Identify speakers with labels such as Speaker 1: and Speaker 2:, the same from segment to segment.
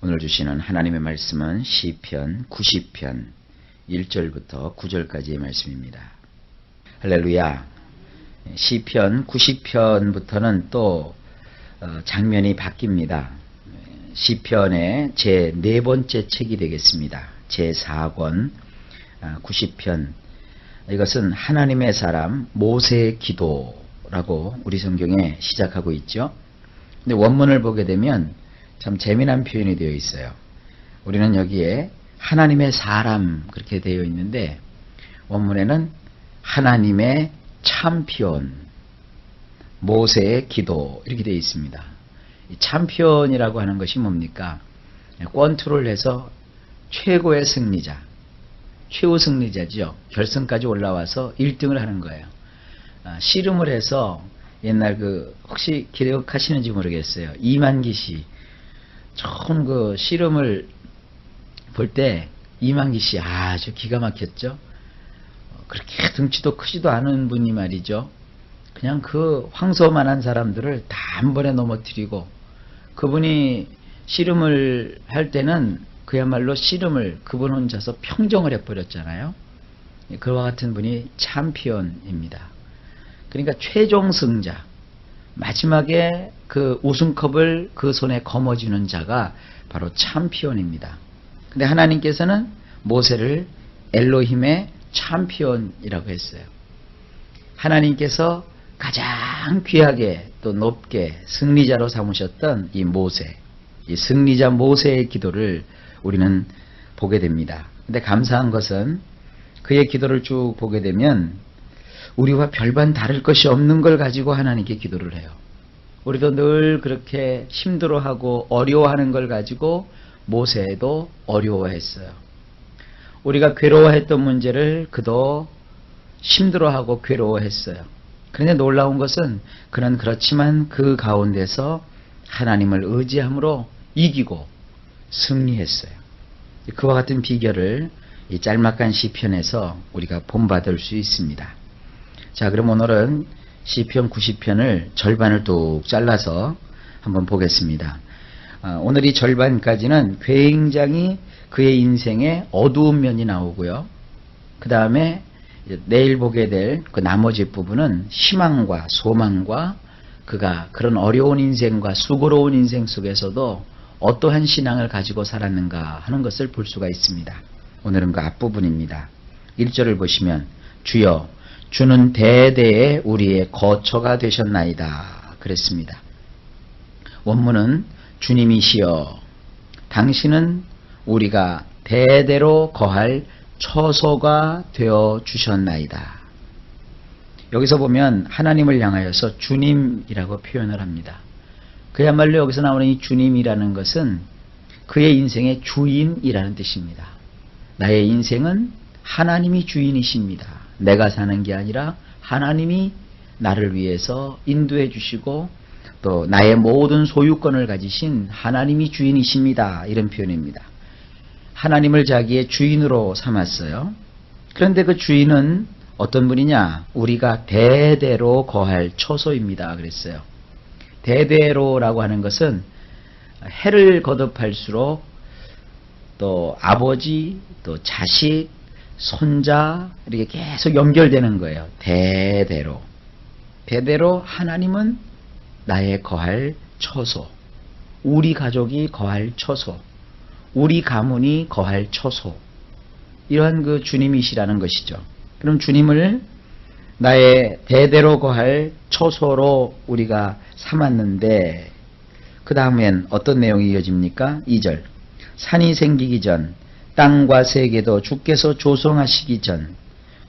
Speaker 1: 오늘 주시는 하나님의 말씀은 시편 90편 1절부터 9절까지의 말씀입니다. 할렐루야. 시편 90편부터는 또 장면이 바뀝니다. 시편의 제 네 번째 책이 되겠습니다. 제 4권 90편. 이것은 하나님의 사람 모세의 기도라고 우리 성경에 시작하고 있죠. 근데 원문을 보게 되면 참 재미난 표현이 되어 있어요. 우리는 여기에 하나님의 사람 그렇게 되어 있는데 원문에는 하나님의 참피온 모세의 기도 이렇게 되어 있습니다. 이 참피온이라고 하는 것이 뭡니까? 권투를 해서 최고의 승리자, 최후 승리자죠. 결승까지 올라와서 1등을 하는 거예요. 씨름을 해서 옛날 혹시 기억하시는지 모르겠어요. 이만기 씨 처음 씨름을 볼 때 이만기 씨 아주 기가 막혔죠. 그렇게 등치도 크지도 않은 분이 말이죠. 그냥 황소만한 사람들을 다 한 번에 넘어뜨리고 그분이 씨름을 할 때는 그야말로 씨름을 그분 혼자서 평정을 해버렸잖아요. 그와 같은 분이 챔피언입니다. 그러니까 최종 승자, 마지막에 우승컵을 그 손에 거머쥐는 자가 바로 챔피언입니다. 근데 하나님께서는 모세를 엘로힘의 챔피언이라고 했어요. 하나님께서 가장 귀하게 또 높게 승리자로 삼으셨던 이 모세, 이 승리자 모세의 기도를 우리는 보게 됩니다. 근데 감사한 것은 그의 기도를 쭉 보게 되면 우리와 별반 다를 것이 없는 걸 가지고 하나님께 기도를 해요. 우리도 늘 그렇게 힘들어하고 어려워하는 걸 가지고 모세도 어려워했어요. 우리가 괴로워했던 문제를 그도 힘들어하고 괴로워했어요. 그런데 놀라운 것은 그는 그렇지만 그 가운데서 하나님을 의지함으로 이기고 승리했어요. 그와 같은 비결을 이 짤막한 시편에서 우리가 본받을 수 있습니다. 자, 그럼 오늘은 시편 90편을 절반을 뚝 잘라서 한번 보겠습니다. 오늘 이 절반까지는 굉장히 그의 인생의 어두운 면이 나오고요. 그 다음에 내일 보게 될 그 나머지 부분은 희망과 소망과 그가 그런 어려운 인생과 수고로운 인생 속에서도 어떠한 신앙을 가지고 살았는가 하는 것을 볼 수가 있습니다. 오늘은 그 앞부분입니다. 1절을 보시면 주여 주는 대대에 우리의 거처가 되셨나이다 그랬습니다. 원문은 주님이시여 당신은 우리가 대대로 거할 처소가 되어 주셨나이다. 여기서 보면 하나님을 향하여서 주님이라고 표현을 합니다. 그야말로 여기서 나오는 이 주님이라는 것은 그의 인생의 주인이라는 뜻입니다. 나의 인생은 하나님이 주인이십니다. 내가 사는 게 아니라 하나님이 나를 위해서 인도해 주시고 또 나의 모든 소유권을 가지신 하나님이 주인이십니다. 이런 표현입니다. 하나님을 자기의 주인으로 삼았어요. 그런데 그 주인은 어떤 분이냐? 우리가 대대로 거할 처소입니다. 그랬어요. 대대로라고 하는 것은 해를 거듭할수록 또 아버지, 또 자식, 손자 이렇게 계속 연결되는 거예요. 대대로. 대대로 하나님은 나의 거할 처소, 우리 가족이 거할 처소, 우리 가문이 거할 처소, 이러한 그 주님이시라는 것이죠. 그럼 주님을 나의 대대로 거할 처소로 우리가 삼았는데 그 다음엔 어떤 내용이 이어집니까? 2절 산이 생기기 전 땅과 세계도 주께서 조성하시기 전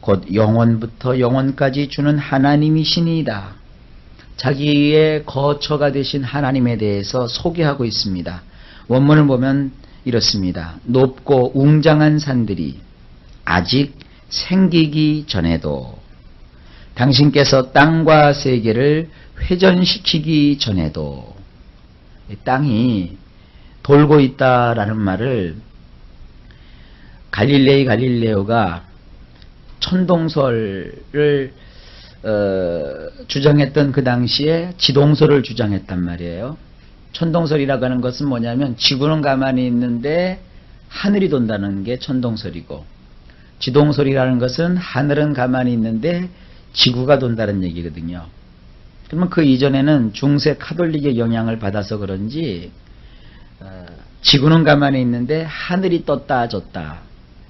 Speaker 1: 곧 영원부터 영원까지 주는 하나님이시니이다. 자기의 거처가 되신 하나님에 대해서 소개하고 있습니다. 원문을 보면 이렇습니다. 높고 웅장한 산들이 아직 생기기 전에도 당신께서 땅과 세계를 회전시키기 전에도 땅이 돌고 있다라는 말을 갈릴레오가 천동설을 주장했던 그 당시에 지동설을 주장했단 말이에요. 천동설이라고 하는 것은 뭐냐면 지구는 가만히 있는데 하늘이 돈다는 게 천동설이고, 지동설이라는 것은 하늘은 가만히 있는데 지구가 돈다는 얘기거든요. 그러면 그 이전에는 중세 카톨릭의 영향을 받아서 그런지 지구는 가만히 있는데 하늘이 떴다 졌다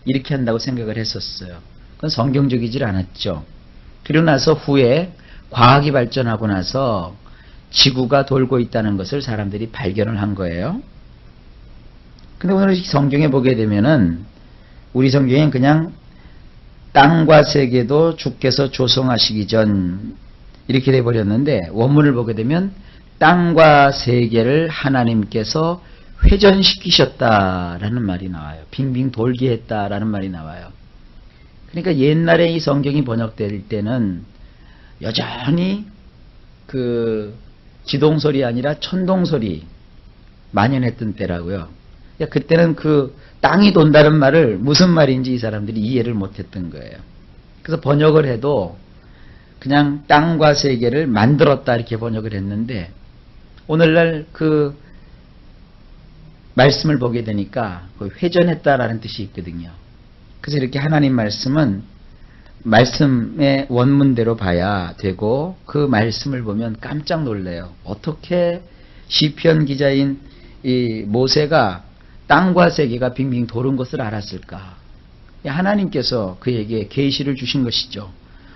Speaker 1: 이렇게 한다고 생각을 했었어요. 그건 성경적이질 않았죠. 그리고 나서 후에 과학이 발전하고 나서 지구가 돌고 있다는 것을 사람들이 발견을 한 거예요. 근데 오늘 성경에 보게 되면은 우리 성경엔 그냥 땅과 세계도 주께서 조성하시기 전 이렇게 돼버렸는데, 원문을 보게 되면 땅과 세계를 하나님께서 회전시키셨다라는 말이 나와요. 빙빙 돌게 했다라는 말이 나와요. 그러니까 옛날에 이 성경이 번역될 때는 여전히 그 지동설이 아니라 천동설이 만연했던 때라고요. 그때는 그 땅이 돈다는 말을 무슨 말인지 이 사람들이 이해를 못했던 거예요. 그래서 번역을 해도 그냥 땅과 세계를 만들었다 이렇게 번역을 했는데, 오늘날 그 말씀을 보게 되니까 그 회전했다라는 뜻이 있거든요. 그래서 이렇게 하나님 말씀은 말씀의 원문대로 봐야 되고, 그 말씀을 보면 깜짝 놀래요. 어떻게 시편 기자인 이 모세가 땅과 세계가 빙빙 도는 것을 알았을까? 하나님께서 그에게 계시를 주신 것이죠.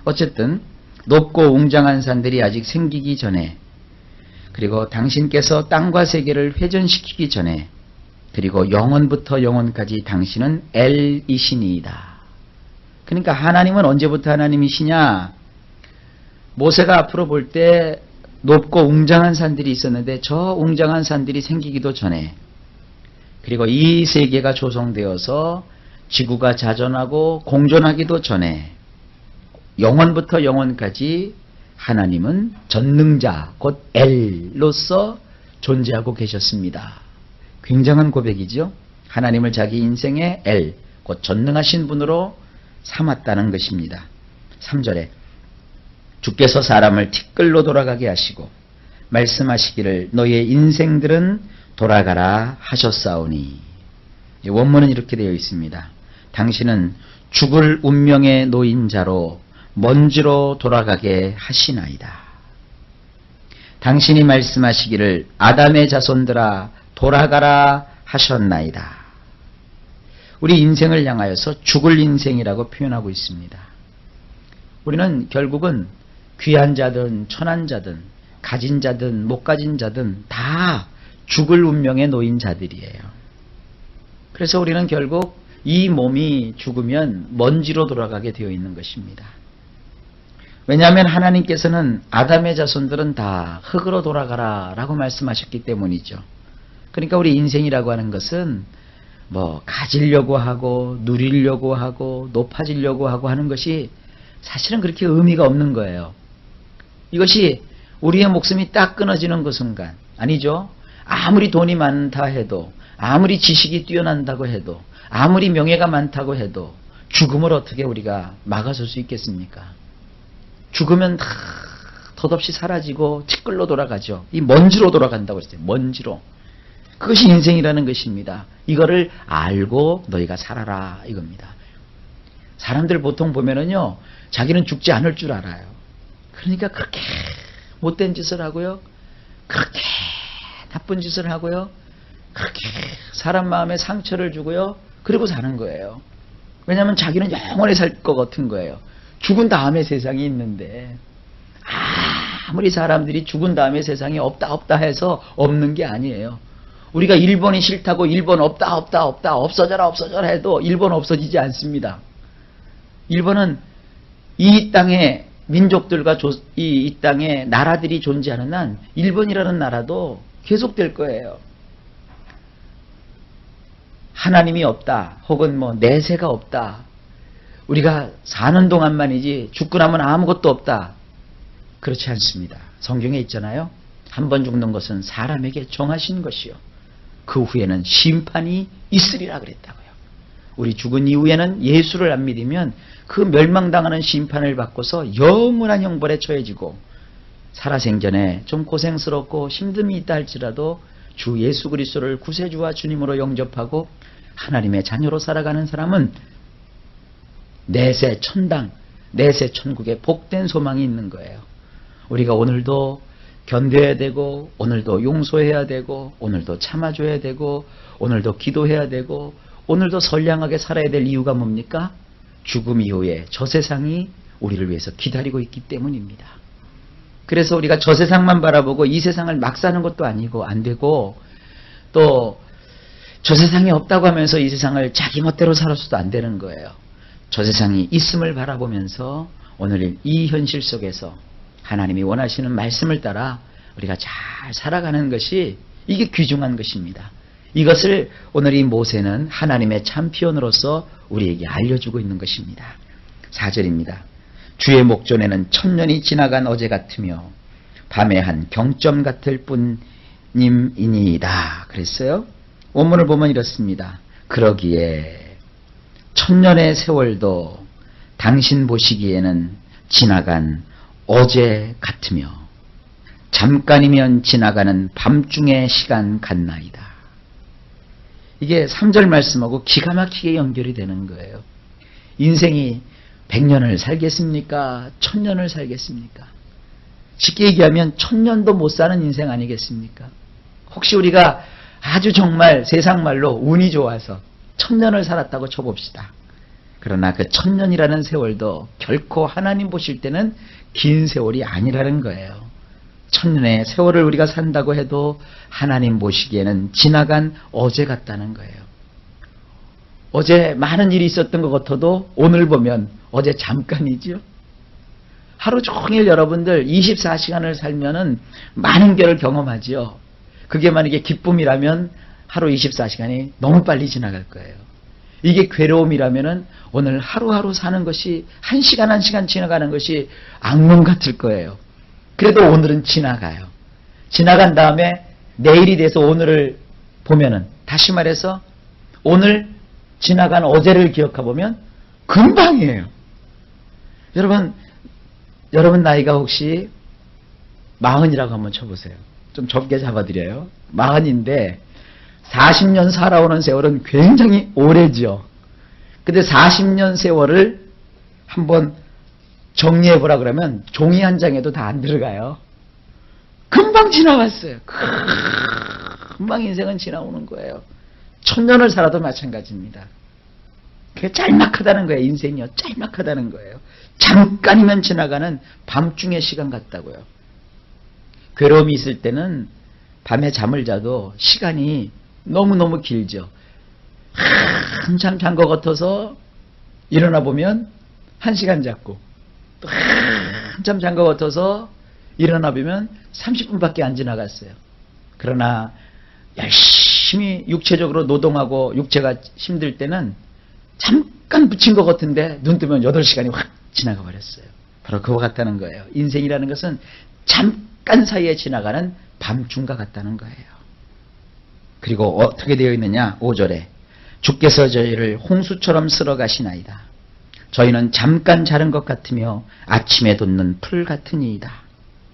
Speaker 1: 어쨌든 높고 웅장한 산들이 아직 생기기 전에, 그리고 당신께서 땅과 세계를 회전시키기 전에, 그리고 영원부터 영원까지 당신은 엘이시니이다. 그러니까 하나님은 언제부터 하나님이시냐? 모세가 앞으로 볼 때 높고 웅장한 산들이 있었는데 저 웅장한 산들이 생기기도 전에, 그리고 이 세계가 조성되어서 지구가 자전하고 공존하기도 전에, 영원부터 영원까지 하나님은 전능자 곧 엘로서 존재하고 계셨습니다. 굉장한 고백이죠. 하나님을 자기 인생의 엘, 곧 전능하신 분으로 삼았다는 것입니다. 3절에 주께서 사람을 티끌로 돌아가게 하시고 말씀하시기를 너의 인생들은 돌아가라 하셨사오니, 원문은 이렇게 되어 있습니다. 당신은 죽을 운명의 노인자로 먼지로 돌아가게 하시나이다. 당신이 말씀하시기를 아담의 자손들아 돌아가라 하셨나이다. 우리 인생을 향하여서 죽을 인생이라고 표현하고 있습니다. 우리는 결국은 귀한 자든 천한 자든 가진 자든 못 가진 자든 다 죽을 운명에 놓인 자들이에요. 그래서 우리는 결국 이 몸이 죽으면 먼지로 돌아가게 되어 있는 것입니다. 왜냐하면 하나님께서는 아담의 자손들은 다 흙으로 돌아가라 라고 말씀하셨기 때문이죠. 그러니까 우리 인생이라고 하는 것은 뭐 가지려고 하고 누리려고 하고 높아지려고 하고 하는 것이 사실은 그렇게 의미가 없는 거예요. 이것이 우리의 목숨이 딱 끊어지는 그 순간, 아니죠? 아무리 돈이 많다 해도, 아무리 지식이 뛰어난다고 해도, 아무리 명예가 많다고 해도 죽음을 어떻게 우리가 막아설 수 있겠습니까? 죽으면 다 덧없이 사라지고 티끌로 돌아가죠. 이 먼지로 돌아간다고 했어요. 먼지로. 그것이 인생이라는 것입니다. 이거를 알고 너희가 살아라 이겁니다. 사람들 보통 보면은요, 자기는 죽지 않을 줄 알아요. 그러니까 그렇게 못된 짓을 하고요, 그렇게 나쁜 짓을 하고요, 그렇게 사람 마음에 상처를 주고요, 그리고 사는 거예요. 왜냐하면 자기는 영원히 살 것 같은 거예요. 죽은 다음에 세상이 있는데, 아무리 사람들이 죽은 다음에 세상이 없다 해서 없는 게 아니에요. 우리가 일본이 싫다고 일본 없다 없어져라 해도 일본 없어지지 않습니다. 일본은 이 땅에 민족들과 이 땅에 나라들이 존재하는 한 일본이라는 나라도 계속될 거예요. 하나님이 없다 혹은 뭐 내세가 없다, 우리가 사는 동안만이지 죽고 나면 아무것도 없다, 그렇지 않습니다. 성경에 있잖아요. 한 번 죽는 것은 사람에게 정하신 것이요 그 후에는 심판이 있으리라 그랬다고요. 우리 죽은 이후에는 예수를 안 믿으면 그 멸망당하는 심판을 받고서 영원한 형벌에 처해지고, 살아생전에 좀 고생스럽고 힘듦이 있다 할지라도 주 예수 그리스도를 구세주와 주님으로 영접하고 하나님의 자녀로 살아가는 사람은 내세 천당, 내세 천국에 복된 소망이 있는 거예요. 우리가 오늘도 견뎌야 되고, 오늘도 용서해야 되고, 오늘도 참아줘야 되고, 오늘도 기도해야 되고, 오늘도 선량하게 살아야 될 이유가 뭡니까? 죽음 이후에 저 세상이 우리를 위해서 기다리고 있기 때문입니다. 그래서 우리가 저 세상만 바라보고 이 세상을 막 사는 것도 아니고 안 되고, 또 저 세상이 없다고 하면서 이 세상을 자기 멋대로 살아서도 안 되는 거예요. 저 세상이 있음을 바라보면서 오늘 이 현실 속에서 하나님이 원하시는 말씀을 따라 우리가 잘 살아가는 것이 이게 귀중한 것입니다. 이것을 오늘 이 모세는 하나님의 참표현으로서 우리에게 알려주고 있는 것입니다. 4절입니다. 주의 목전에는 천년이 지나간 어제 같으며 밤의 한 경점 같을 뿐임이니이다. 그랬어요. 원문을 보면 이렇습니다. 그러기에 천년의 세월도 당신 보시기에는 지나간 어제 같으며 잠깐이면 지나가는 밤중의 시간 같나이다. 이게 3절 말씀하고 기가 막히게 연결이 되는 거예요. 인생이 100년을 살겠습니까? 1000년을 살겠습니까? 쉽게 얘기하면 1000년도 못 사는 인생 아니겠습니까? 혹시 우리가 아주 정말 세상 말로 운이 좋아서 1000년을 살았다고 쳐봅시다. 그러나 그 1000년이라는 세월도 결코 하나님 보실 때는 긴 세월이 아니라는 거예요. 1000년의 세월을 우리가 산다고 해도 하나님 보시기에는 지나간 어제 같다는 거예요. 어제 많은 일이 있었던 것 같아도 오늘 보면 어제 잠깐이죠. 하루 종일 여러분들 24시간을 살면은 많은 결을 경험하죠. 그게 만약에 기쁨이라면 하루 24시간이 너무 빨리 지나갈 거예요. 이게 괴로움이라면은 오늘 하루하루 사는 것이 한 시간 한 시간 지나가는 것이 악몽 같을 거예요. 그래도 오늘은 지나가요. 지나간 다음에 내일이 돼서 오늘을 보면은 다시 말해서 오늘 지나간 어제를 기억해보면 금방이에요. 여러분 나이가 혹시 40이라고 한번 쳐보세요. 좀 좁게 잡아드려요. 40인데 40년 살아오는 세월은 굉장히 오래죠. 근데 40년 세월을 한번 정리해보라 그러면 종이 한 장에도 다 안 들어가요. 금방 지나갔어요. 금방 인생은 지나오는 거예요. 1000년을 살아도 마찬가지입니다. 그게 짤막하다는 거예요. 인생이요. 짤막하다는 거예요. 잠깐이면 지나가는 밤중의 시간 같다고요. 괴로움이 있을 때는 밤에 잠을 자도 시간이 너무너무 길죠. 한참 잔 것 같아서 일어나 보면 1시간 잤고, 또 한참 잔 것 같아서 일어나 보면 30분밖에 안 지나갔어요. 그러나 열심히 육체적으로 노동하고 육체가 힘들 때는 잠깐 붙인 것 같은데 눈 뜨면 8시간이 확 지나가 버렸어요. 바로 그와 같다는 거예요. 인생이라는 것은 잠깐 사이에 지나가는 밤중과 같다는 거예요. 그리고 어떻게 되어 있느냐? 5절에 주께서 저희를 홍수처럼 쓸어 가시나이다. 저희는 잠깐 자른 것 같으며 아침에 돋는 풀 같으니이다.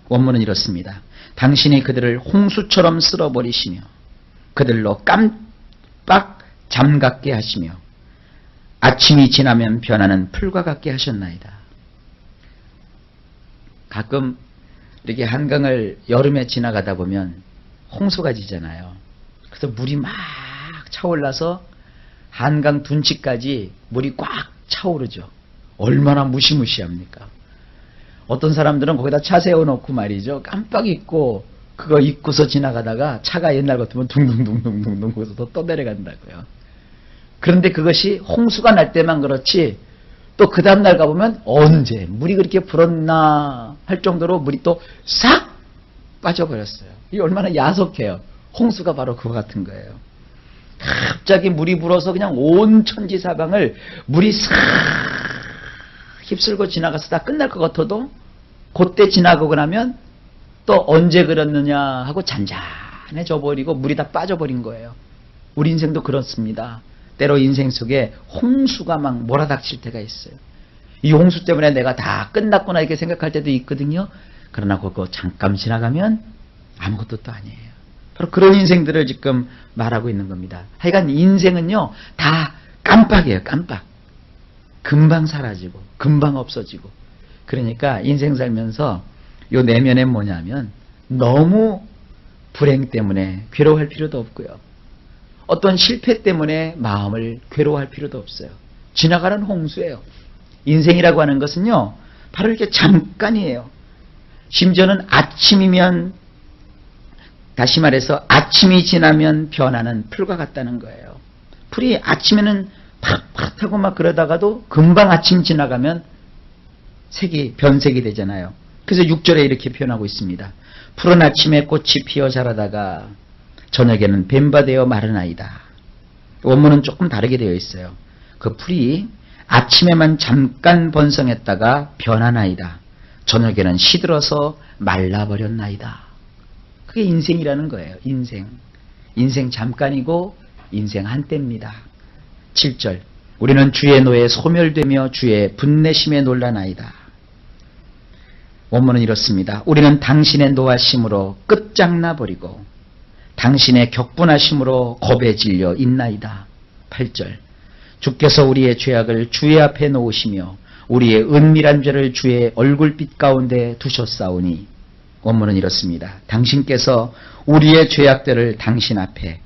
Speaker 1: 원문은 이렇습니다. 당신이 그들을 홍수처럼 쓸어버리시며 그들로 깜빡 잠같게 하시며 아침이 지나면 변하는 풀과 같게 하셨나이다. 가끔 이렇게 한강을 여름에 지나가다 보면 홍수가 지잖아요. 그래서 물이 막 차올라서 한강 둔치까지 물이 꽉 차오르죠. 얼마나 무시무시합니까? 어떤 사람들은 거기다 차 세워놓고 말이죠. 깜빡 잊고 그거 잊고서 지나가다가 차가 옛날 같으면 둥둥둥둥둥둥 거기서 또 내려간다고요. 그런데 그것이 홍수가 날 때만 그렇지 또 그 다음날 가보면 언제 물이 그렇게 불었나 할 정도로 물이 또 싹 빠져버렸어요. 이게 얼마나 야속해요. 홍수가 바로 그거 같은 거예요. 갑자기 물이 불어서 그냥 온 천지사방을 물이 싹 휩쓸고 지나가서 다 끝날 것 같아도 그때 지나가고 나면 또 언제 그랬느냐 하고 잔잔해져 버리고 물이 다 빠져버린 거예요. 우리 인생도 그렇습니다. 때로 인생 속에 홍수가 막 몰아닥칠 때가 있어요. 이 홍수 때문에 내가 다 끝났구나 이렇게 생각할 때도 있거든요. 그러나 그거 잠깐 지나가면 아무것도 또 아니에요. 바로 그런 인생들을 지금 말하고 있는 겁니다. 하여간 인생은요, 다 깜빡이에요, 깜빡. 금방 사라지고, 금방 없어지고. 그러니까 인생 살면서 요 내면은 뭐냐면 너무 불행 때문에 괴로워할 필요도 없고요. 어떤 실패 때문에 마음을 괴로워할 필요도 없어요. 지나가는 홍수예요. 인생이라고 하는 것은요, 바로 이렇게 잠깐이에요. 심지어는 아침이면, 다시 말해서 아침이 지나면 변하는 풀과 같다는 거예요. 풀이 아침에는 파릇파릇하고 막 그러다가도 금방 아침 지나가면 색이 변색이 되잖아요. 그래서 6절에 이렇게 표현하고 있습니다. 푸른 아침에 꽃이 피어 자라다가 저녁에는 뱀바 되어 마르나이다. 원문은 조금 다르게 되어 있어요. 그 풀이 아침에만 잠깐 번성했다가 변하나이다. 저녁에는 시들어서 말라버렸나이다. 그게 인생이라는 거예요. 인생. 인생 잠깐이고 인생 한때입니다. 7절. 우리는 주의 노에 소멸되며 주의 분내심에 놀라나이다. 원문은 이렇습니다. 우리는 당신의 노하심으로 끝장나버리고 당신의 격분하심으로 겁에 질려 있나이다. 8절. 주께서 우리의 죄악을 주의 앞에 놓으시며 우리의 은밀한 죄를 주의 얼굴빛 가운데 두셨사오니. 원문은 이렇습니다. 당신께서 우리의 죄악들을 당신 앞에,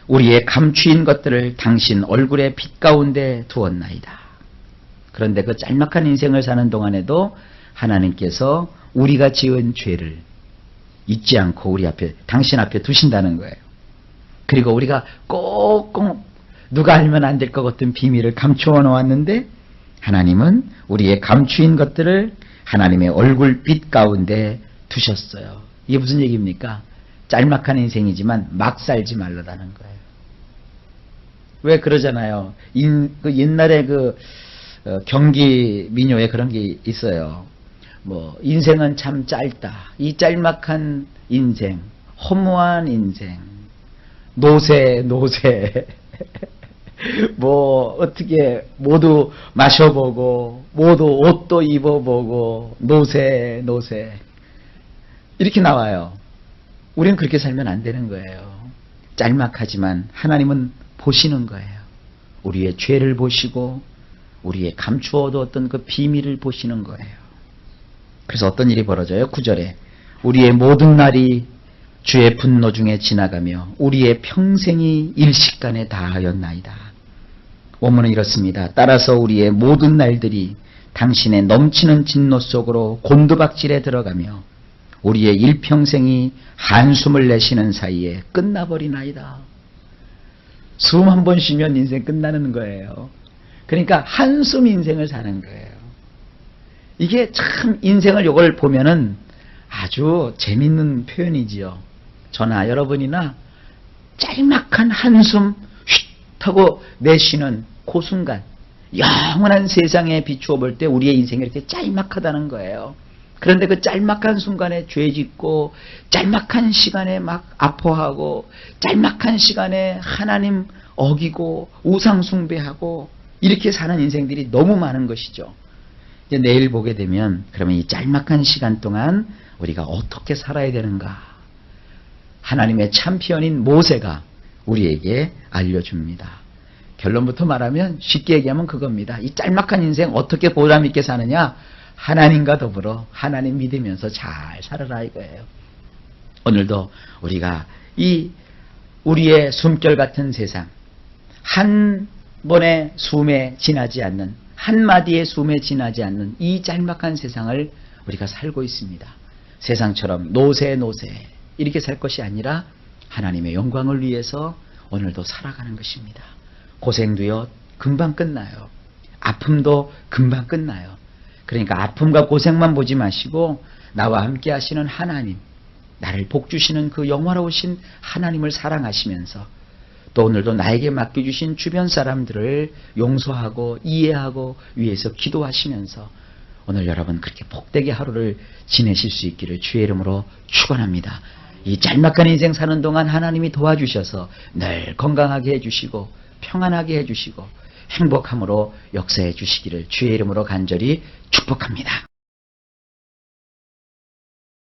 Speaker 1: 우리의 감추인 것들을 당신 얼굴의 빛 가운데 두었나이다. 그런데 그 짤막한 인생을 사는 동안에도 하나님께서 우리가 지은 죄를 잊지 않고 우리 앞에, 당신 앞에 두신다는 거예요. 그리고 우리가 꼭꼭 누가 알면 안 될 것 같은 비밀을 감추어 놓았는데 하나님은 우리의 감추인 것들을 하나님의 얼굴빛 가운데 두셨어요. 이게 무슨 얘기입니까? 짤막한 인생이지만 막 살지 말라다는 거예요. 왜 그러잖아요. 옛날에 경기 민요에 그런 게 있어요. 인생은 참 짧다. 이 짤막한 인생, 허무한 인생, 노세 어떻게 모두 마셔보고 모두 옷도 입어보고 노세 이렇게 나와요. 우리는 그렇게 살면 안 되는 거예요. 짤막하지만 하나님은 보시는 거예요. 우리의 죄를 보시고 우리의 감추어두었던 그 비밀을 보시는 거예요. 그래서 어떤 일이 벌어져요? 9절에 우리의 모든 날이 주의 분노 중에 지나가며 우리의 평생이 일식간에 다하였나이다. 원문은 이렇습니다. 따라서 우리의 모든 날들이 당신의 넘치는 진노 속으로 곤두박질에 들어가며 우리의 일평생이 한숨을 내쉬는 사이에 끝나버리나이다. 숨 한 번 쉬면 인생 끝나는 거예요. 그러니까 한숨 인생을 사는 거예요. 이게 참 인생을 이걸 보면은 아주 재밌는 표현이지요. 저나 여러분이나 짤막한 한숨 휘 하고 내쉬는 그 순간, 영원한 세상에 비추어 볼 때 우리의 인생이 이렇게 짤막하다는 거예요. 그런데 그 짤막한 순간에 죄 짓고 짤막한 시간에 막 아파하고 짤막한 시간에 하나님 어기고 우상 숭배하고 이렇게 사는 인생들이 너무 많은 것이죠. 이제 내일 보게 되면 그러면 이 짤막한 시간 동안 우리가 어떻게 살아야 되는가? 하나님의 참편인 모세가 우리에게 알려줍니다. 결론부터 말하면 쉽게 얘기하면 그겁니다. 이 짤막한 인생 어떻게 보람 있게 사느냐? 하나님과 더불어 하나님 믿으면서 잘 살아라 이거예요. 오늘도 우리가 우리의 숨결 같은 세상, 한 번의 숨에 지나지 않는, 한 마디의 숨에 지나지 않는 이 짤막한 세상을 우리가 살고 있습니다. 세상처럼 노세 이렇게 살 것이 아니라 하나님의 영광을 위해서 오늘도 살아가는 것입니다. 고생도요 금방 끝나요. 아픔도 금방 끝나요. 그러니까 아픔과 고생만 보지 마시고 나와 함께 하시는 하나님, 나를 복주시는 그 영화로우신 하나님을 사랑하시면서 또 오늘도 나에게 맡겨주신 주변 사람들을 용서하고 이해하고 위해서 기도하시면서 오늘 여러분 그렇게 복되게 하루를 지내실 수 있기를 주의 이름으로 축원합니다. 이 짤막한 인생 사는 동안 하나님이 도와주셔서 늘 건강하게 해주시고 평안하게 해주시고 행복함으로 역사해 주시기를 주의 이름으로 간절히 축복합니다.